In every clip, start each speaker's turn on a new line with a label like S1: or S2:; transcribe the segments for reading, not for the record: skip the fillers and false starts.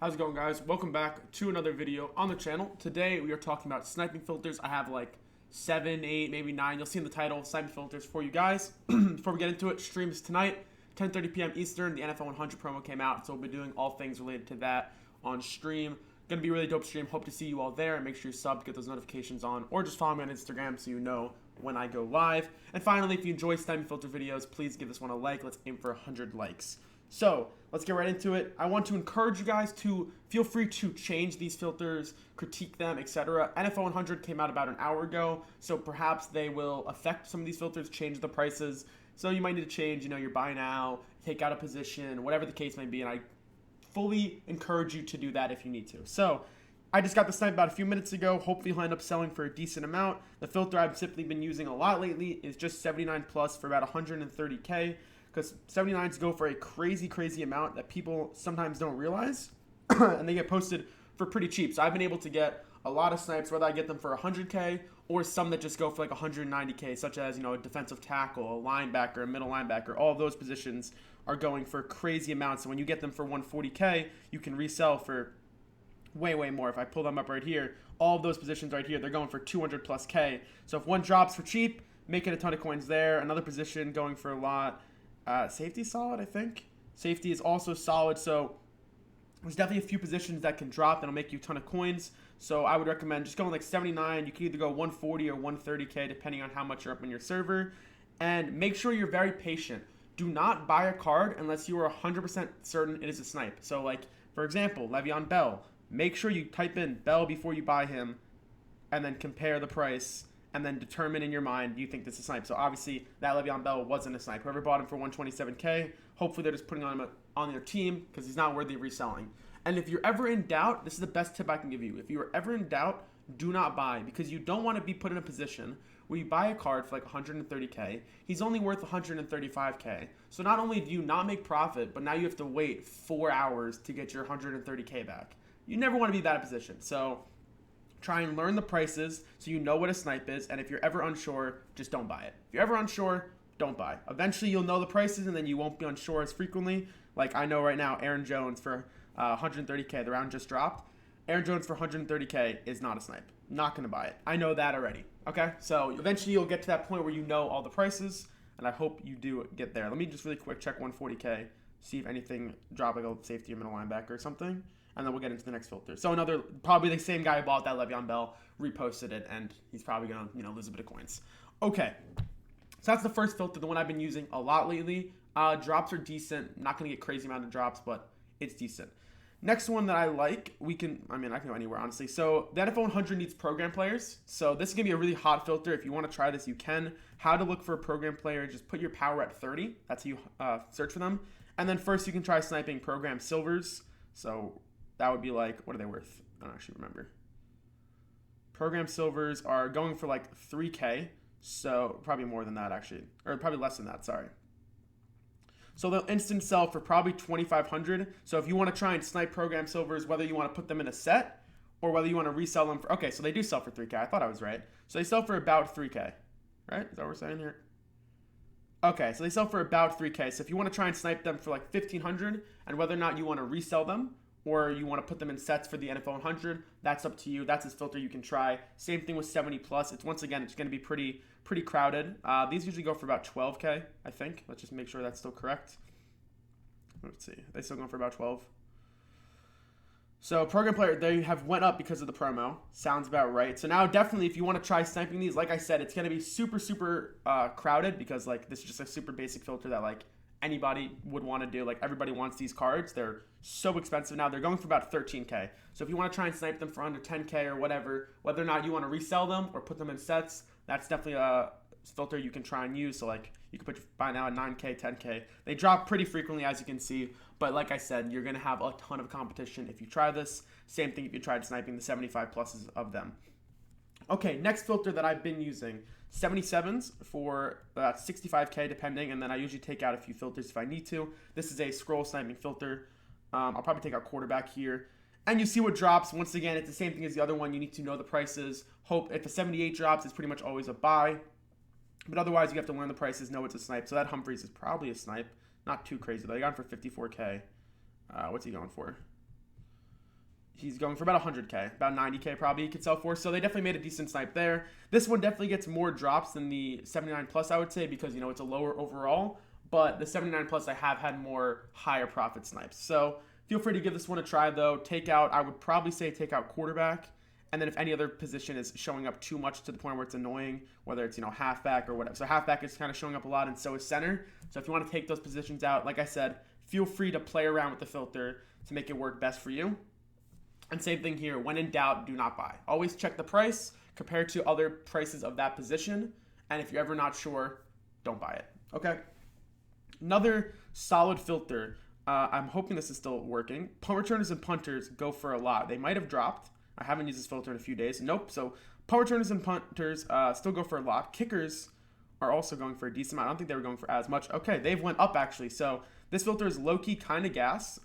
S1: How's it going, guys? Welcome back to another video on the channel. Today we are talking about sniping filters. I have like 7, 8, maybe 9. You'll see in the title, sniping filters for you guys. Before we get into it, streams tonight, 10:30 p.m. Eastern. The NFL 100 promo came out, so we'll be doing all things related to that on stream. Gonna be a really dope stream. Hope to see you all there. Make sure you sub, get those notifications on, or just follow me on Instagram so you know when I go live. And finally, if you enjoy sniping filter videos, please give this one a like. Let's aim for 100 likes. So let's get right into it. I want to encourage you guys to feel free to change these filters, critique them, etc. NFL 100 came out about an hour ago, so perhaps they will affect some of these filters, change the prices. So you might need to change, your buy now, take out a position, whatever the case may be, and I fully encourage you to do that if you need to. So I just got the snipe about a few minutes ago. Hopefully he'll end up selling for a decent amount. The filter I've simply been using a lot lately is just 79 plus for about 130K. Because 79s go for a crazy amount that people sometimes don't realize, and they get posted for pretty cheap. So I've been able to get a lot of snipes, whether I get them for 100K or some that just go for like 190K, such as, a defensive tackle, a linebacker, a middle linebacker. All of those positions are going for crazy amounts. So when you get them for 140K, you can resell for way more. If I pull them up right here, all of those positions right here, they're going for 200 plus K. So if one drops for cheap, making a ton of coins there. Another position going for a lot. Safety solid, I think. Safety is also solid, so there's definitely a few positions that can drop that'll make you a ton of coins. So I would recommend just going like 79. You can either go 140 or 130K depending on how much you're up in your server. And make sure you're very patient. Do not buy a card unless you are 100% certain it is a snipe. So like, for example, Le'Veon Bell. Make sure you type in Bell before you buy him and then compare the price and then determine in your mind, do you think this is a snipe? So obviously, that Le'Veon Bell wasn't a snipe. Whoever bought him for 127K, hopefully they're just putting him on their team because he's not worthy of reselling. And if you're ever in doubt, this is the best tip I can give you. If you are ever in doubt, do not buy because you don't want to be put in a position where you buy a card for like 130K. He's only worth 135K. So not only do you not make profit, but now you have to wait 4 hours to get your 130K back. You never want to be in that position. So try and learn the prices so you know what a snipe is, and if you're ever unsure, just don't buy it. If you're ever unsure, don't buy. Eventually, you'll know the prices, and then you won't be unsure as frequently. Like I know right now, Aaron Jones for 130K, the round just dropped. Aaron Jones for 130K is not a snipe. Not going to buy it. I know that already, okay? So eventually, you'll get to that point where you know all the prices, and I hope you do get there. Let me just really quick check 140K, see if anything dropped, like a safety or middle linebacker or something. And then we'll get into the next filter. So probably the same guy who bought that Le'Veon Bell reposted it, and he's probably going to lose a bit of coins. Okay, so that's the first filter, the one I've been using a lot lately. Drops are decent. Not going to get crazy amount of drops, but it's decent. Next one that I like, I can go anywhere, honestly. So the NFL 100 needs program players. So this is going to be a really hot filter. If you want to try this, you can. How to look for a program player, just put your power at 30. That's how you search for them. And then first you can try sniping program silvers. So that would be like, what are they worth? I don't actually remember. Program silvers are going for like 3K. So probably more than that actually. Or probably less than that, sorry. So they'll instant sell for probably 2,500. So if you want to try and snipe program silvers, whether you want to put them in a set or whether you want to resell them for, okay, so they do sell for 3K. I thought I was right. So they sell for about 3K, right? Is that what we're saying here? Okay, so they sell for about 3K. So if you want to try and snipe them for like 1,500 and whether or not you want to resell them, or you want to put them in sets for the NFL 100, that's up to you. That's his filter you can try. Same thing with 70 plus. It's once again, it's going to be pretty crowded. These usually go for about 12K, I think. Let's just make sure that's still correct. Let's see. They still going for about 12. So program player, they have went up because of the promo. Sounds about right. So now definitely if you want to try sniping these, like I said, it's going to be super crowded because like this is just a super basic filter that like anybody would want to do. Like everybody wants these cards. They're so expensive now. They're going for about 13K. So if you want to try and snipe them for under 10K or whatever, whether or not you want to resell them or put them in sets, that's definitely a filter you can try and use. So like you can put your buy now at 9K, 10K. They drop pretty frequently as you can see. But like I said, you're going to have a ton of competition if you try this. Same thing if you tried sniping the 75 pluses of them. Okay, next filter that I've been using, 77s for 65K depending, and then I usually take out a few filters if I need to. This is a scroll sniping filter. I'll probably take out quarterback here. And you see what drops. Once again, it's the same thing as the other one. You need to know the prices. Hope if the 78 drops, it's pretty much always a buy. But otherwise, you have to learn the prices, know it's a snipe. So that Humphreys is probably a snipe. Not too crazy, though. I got him for 54K. What's he going for? He's going for about 100K, about 90K probably he could sell for. So they definitely made a decent snipe there. This one definitely gets more drops than the 79 plus, I would say, because, you know, it's a lower overall. But the 79 plus, I have had more higher profit snipes. So feel free to give this one a try, though. Take out, I would probably say take out quarterback. And then if any other position is showing up too much to the point where it's annoying, whether it's, you know, halfback or whatever. So halfback is kind of showing up a lot, and so is center. So if you want to take those positions out, like I said, feel free to play around with the filter to make it work best for you. And same thing here. When in doubt, do not buy. Always check the price compared to other prices of that position. And if you're ever not sure, don't buy it. Okay. Another solid filter. I'm hoping this is still working. Punt returners and punters go for a lot. They might have dropped. I haven't used this filter in a few days. Nope. So punt returners and punters still go for a lot. Kickers are also going for a decent amount. I don't think they were going for as much. Okay, they've went up actually. So this filter is low-key kind of gas.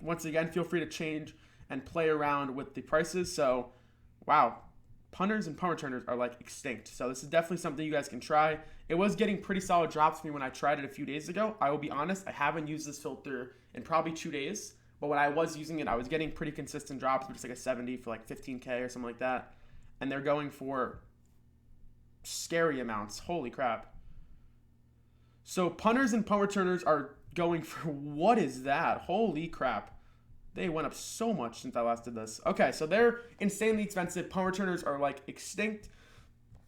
S1: Once again, feel free to change and play around with the prices. So, wow, punters and punt returners are like extinct. So this is definitely something you guys can try. It was getting pretty solid drops for me when I tried it a few days ago. I will be honest, I haven't used this filter in probably 2 days. But when I was using it, I was getting pretty consistent drops, just like a 70 for like 15K or something like that. And they're going for scary amounts. Holy crap. So punters and punt returners are going for, what is that? Holy crap. They went up so much since I last did this. Okay, so they're insanely expensive. Punt returners are like extinct.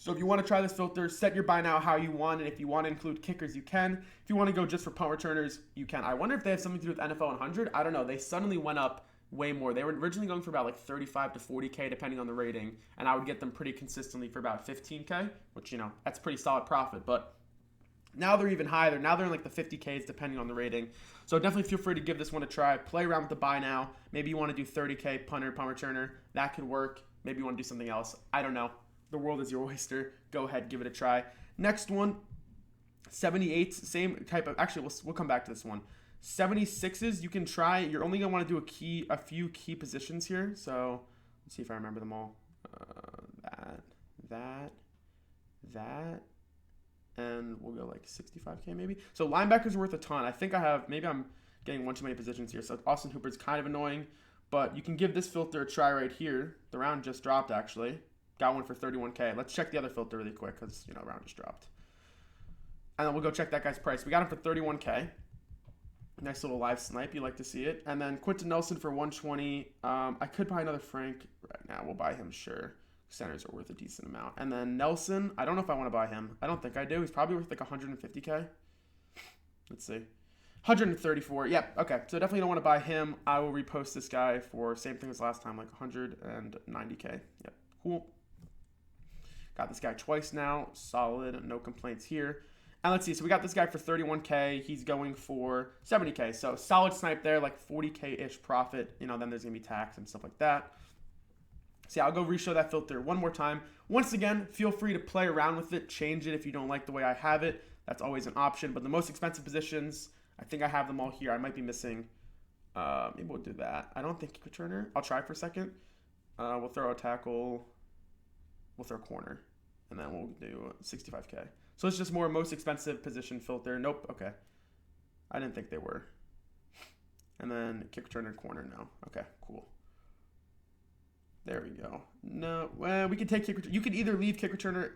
S1: So if you want to try this filter, set your buy now how you want. And if you want to include kickers, you can. If you want to go just for punt returners, you can. I wonder if they have something to do with NFL 100. I don't know. They suddenly went up way more. They were originally going for about like 35 to 40K depending on the rating. And I would get them pretty consistently for about 15K, which, you know, that's pretty solid profit. But now they're even higher. Now they're in like the 50Ks depending on the rating. So definitely feel free to give this one a try. Play around with the buy now. Maybe you want to do 30K punter, punt returner. That could work. Maybe you want to do something else. I don't know. The world is your oyster. Go ahead, give it a try. Next one, 78s, same type of, actually, we'll come back to this one. 76s, you can try. You're only going to want to do a few key positions here. So let's see if I remember them all. That. And we'll go like 65K maybe. So linebackers are worth a ton. I think I have, maybe I'm getting one too many positions here. So Austin Hooper's kind of annoying. But you can give this filter a try right here. The round just dropped actually. Got one for 31K. Let's check the other filter really quick because, you know, round just dropped. And then we'll go check that guy's price. We got him for 31K. Nice little live snipe. You like to see it. And then Quentin Nelson for 120. I could buy another Frank right now. We'll buy him, sure. Centers are worth a decent amount. And then Nelson, I don't know if I want to buy him. I don't think I do. He's probably worth like 150K. Let's see. 134. Yep. Okay. So definitely don't want to buy him. I will repost this guy for same thing as last time, like 190K. Yep. Cool. Got this guy twice now. Solid. No complaints here. And let's see. So we got this guy for 31K. He's going for 70K. So solid snipe there, like 40K-ish profit. You know, then there's going to be tax and stuff like that. See, I'll go reshow that filter one more time. Once again, feel free to play around with it. Change it if you don't like the way I have it. That's always an option. But the most expensive positions, I think I have them all here. I might be missing. Maybe we'll do that. I don't think kick returner. I'll try for a second. We'll throw a tackle. We'll throw corner. And then we'll do 65K. So it's just more most expensive position filter. Nope. Okay. I didn't think they were. And then kick returner corner now. Okay, cool. There we go. No, well, we can take kick returner. You can either leave kick returner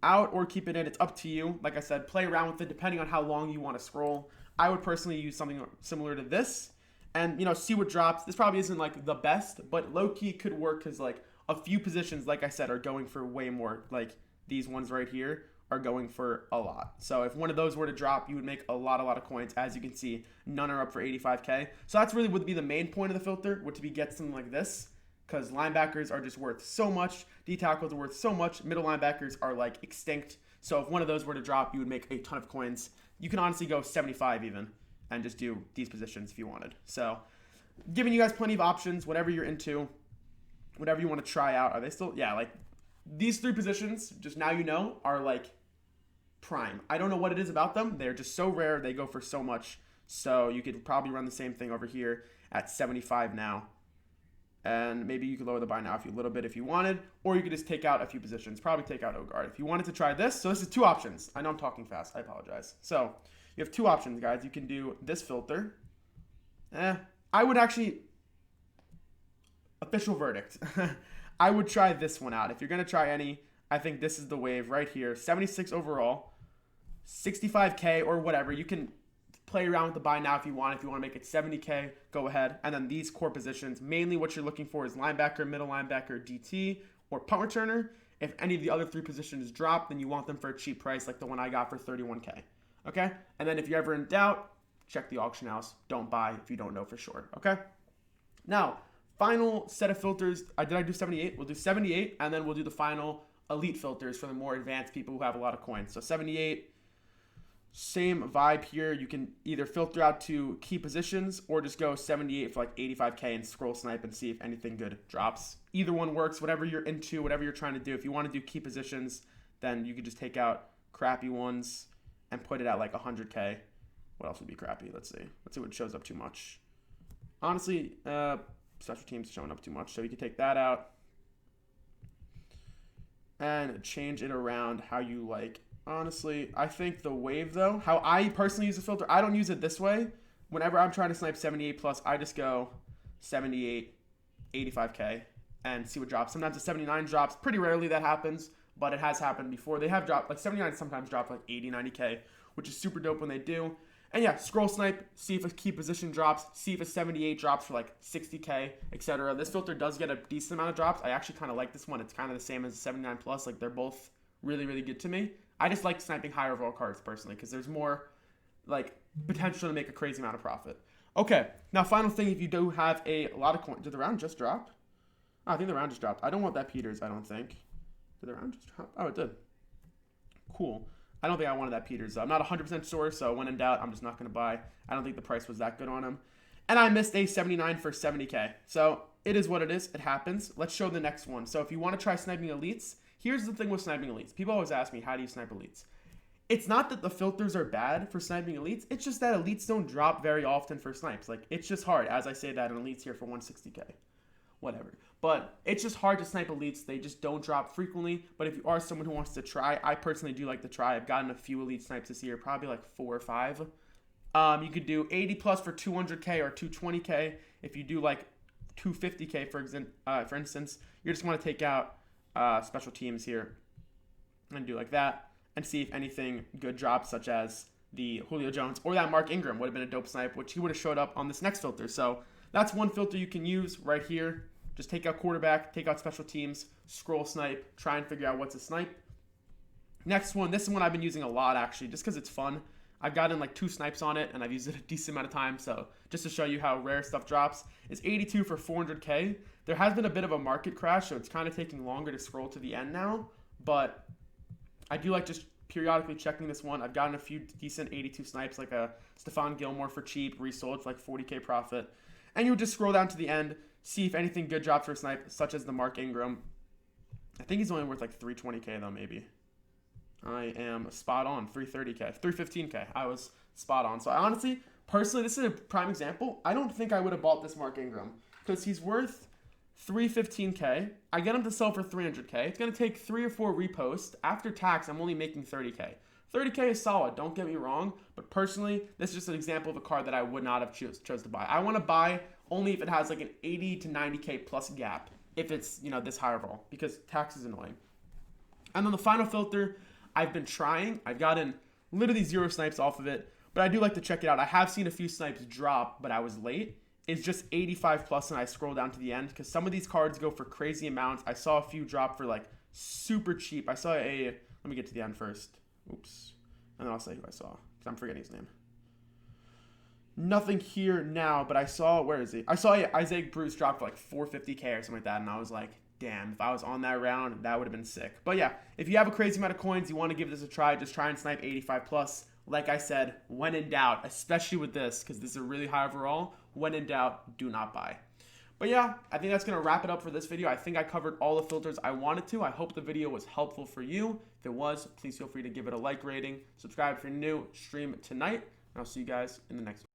S1: out or keep it in. It's up to you. Like I said, play around with it depending on how long you want to scroll. I would personally use something similar to this and, you know, see what drops. This probably isn't like the best, but low-key could work because like a few positions, like I said, are going for way more. Like these ones right here are going for a lot. So if one of those were to drop, you would make a lot of coins. As you can see, none are up for 85K. So that's really would be the main point of the filter, would to be get something like this, because linebackers are just worth so much. D tackles are worth so much. Middle linebackers are like extinct. So if one of those were to drop, you would make a ton of coins. You can honestly go 75 even and just do these positions if you wanted. So giving you guys plenty of options, whatever you're into, whatever you want to try out. Are they still? Yeah, like these three positions, just now you know, are like prime. I don't know what it is about them. They're just so rare. They go for so much. So you could probably run the same thing over here at 75 now. And maybe you could lower the buy now a little bit if you wanted, or you could just take out a few positions. Probably take out Ogard. If you wanted to try this, so this is two options. I know I'm talking fast. I apologize. So you have two options, guys. You can do this filter. I would actually, official verdict. I would try this one out. If you're going to try any, I think this is the wave right here. 76 overall, 65K or whatever. You can play around with the buy now if you want. If you want to make it 70K, go ahead. And then these core positions, mainly what you're looking for is linebacker, middle linebacker, DT, or punt returner. If any of the other three positions drop, then you want them for a cheap price like the one I got for 31K. Okay? And then if you're ever in doubt, check the auction house. Don't buy if you don't know for sure. Okay? Now, final set of filters. Did I do 78? We'll do 78, and then we'll do the final elite filters for the more advanced people who have a lot of coins. So 78, same vibe here. You can either filter out to key positions or just go 78 for like 85K and scroll snipe and see if anything good drops. Either one works, whatever you're into, whatever you're trying to do. If you want to do key positions, then you could just take out crappy ones and put it at like 100K. What else would be crappy? Let's see what shows up too much. Honestly, special teams showing up too much, so you can take that out and change it around how you like. Honestly, I think the wave though, how I personally use the filter, I don't use it this way. Whenever I'm trying to snipe 78 plus, I just go 78, 85K and see what drops. Sometimes a 79 drops. Pretty rarely that happens, but it has happened before. They have dropped, like 79 sometimes drop like 80, 90K, which is super dope when they do. And yeah, scroll snipe, see if a key position drops, see if a 78 drops for like 60K, etc. This filter does get a decent amount of drops. I actually kind of like this one. It's kind of the same as the 79 plus. Like they're both really, really good to me. I just like sniping higher overall cards personally because there's more like potential to make a crazy amount of profit. Okay, now final thing, if you do have a lot of coins, did the round just drop? Oh, I think the round just dropped. I don't want that Peters, I don't think. Did the round just drop? Oh, it did. Cool. I don't think I wanted that Peters. I'm not 100% sure, so when in doubt, I'm just not going to buy. I don't think the price was that good on him. And I missed a 79 for 70K. So it is what it is. It happens. Let's show the next one. So if you want to try sniping elites, here's the thing with sniping elites. People always ask me, how do you snipe elites? It's not that the filters are bad for sniping elites. It's just that elites don't drop very often for snipes. Like, it's just hard. As I say that, an elite's here for 160K. Whatever. But it's just hard to snipe elites. They just don't drop frequently. But if you are someone who wants to try, I personally do like to try. I've gotten a few elite snipes this year, probably like 4 or 5. You could do 80 plus for 200K or 220K. If you do like 250K, for instance, you just want to take out special teams here and do like that and see if anything good drops, such as the Julio Jones or that Mark Ingram would have been a dope snipe, which he would have showed up on this next filter. So that's one filter you can use right here. Just take out quarterback, take out special teams, scroll snipe, try and figure out what's a snipe. Next one, this is one I've been using a lot actually, just because it's fun. I've gotten like 2 snipes on it and I've used it a decent amount of time. So just to show you how rare stuff drops, is 82 for 400K. There has been a bit of a market crash, so it's kind of taking longer to scroll to the end now. But I do like just periodically checking this one. I've gotten a few decent 82 snipes, like a Stephon Gilmore for cheap, resold for like 40K profit. And you would just scroll down to the end, see if anything good drops for a snipe, such as the Mark Ingram. I think he's only worth like 320K though, maybe. I am spot on, 330K, 315K. I was spot on. So I honestly, personally, this is a prime example. I don't think I would have bought this Mark Ingram because he's worth 315K. I get him to sell for 300K. It's going to take 3 or 4 reposts. After tax, I'm only making 30K. 30K is solid, don't get me wrong, but personally, this is just an example of a card that I would not have chose to buy. I want to buy only if it has like an 80 to 90K plus gap, if it's, you know, this high overall, because tax is annoying. And then the final filter, I've been trying. I've gotten literally 0 snipes off of it, but I do like to check it out. I have seen a few snipes drop, but I was late. It's just 85 plus, and I scroll down to the end, because some of these cards go for crazy amounts. I saw a few drop for like super cheap. I saw let me get to the end first. Oops. And then I'll say who I saw, because I'm forgetting his name. Nothing here now, but I saw, where is he? I saw Isaac Bruce drop for like 450K or something like that, and I was like, damn, if I was on that round, that would have been sick. But yeah, if you have a crazy amount of coins, you want to give this a try, just try and snipe 85 plus. Like I said, when in doubt, especially with this, because this is a really high overall, when in doubt, do not buy. But yeah, I think that's going to wrap it up for this video. I think I covered all the filters I wanted to. I hope the video was helpful for you. If it was, please feel free to give it a like rating. Subscribe if you're new. Stream tonight. And I'll see you guys in the next one.